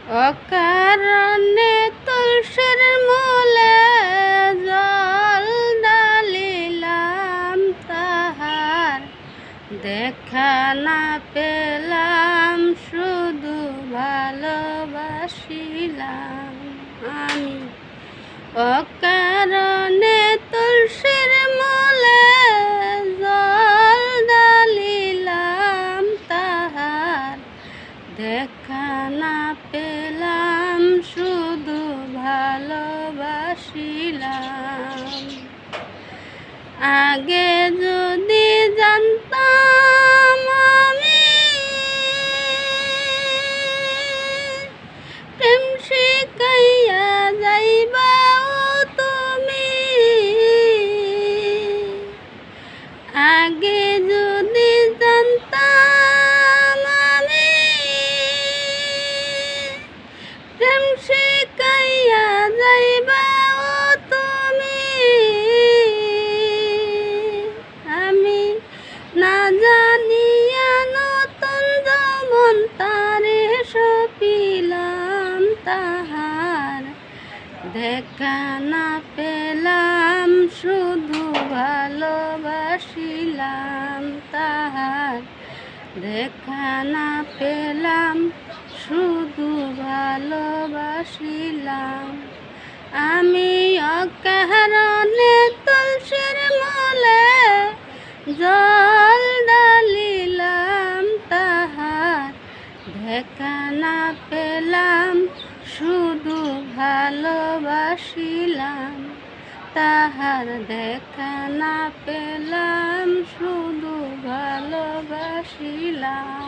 অকারণে তুলসীর মূলে জল ঢালিলাম, তাহার দেখা না পেলাম, শুধু ভালোবাসিলাম আমি। অকারণে তুলসীর মূলে জল ঢালিলাম, তাহার দেখা না পেলাম, শুধু ভালোবাসিলাম। আগে যদি জানতাম আমি প্রেম শিখাইয়া যাইবা তুমি, আগে যদি জানতাম আমি প্রেম শিখাইয়া যাইবা তুমি, আমি না জানিয়া নতুন যেমন তারে সপিলাম, তাহার দেখা না পেলাম, শুধু ভালোবাসিলাম, তাহার দেখা না পেলাম, শুধু ভালোবাসিলাম আমি। অকারণে তুলসীর মূলে জল ঢালিলাম, তাহার দেখা না পেলাম, শুধু ভালোবাসিলাম, তাহার দেখা না পেলাম, শুধু ভালোবাসিলাম।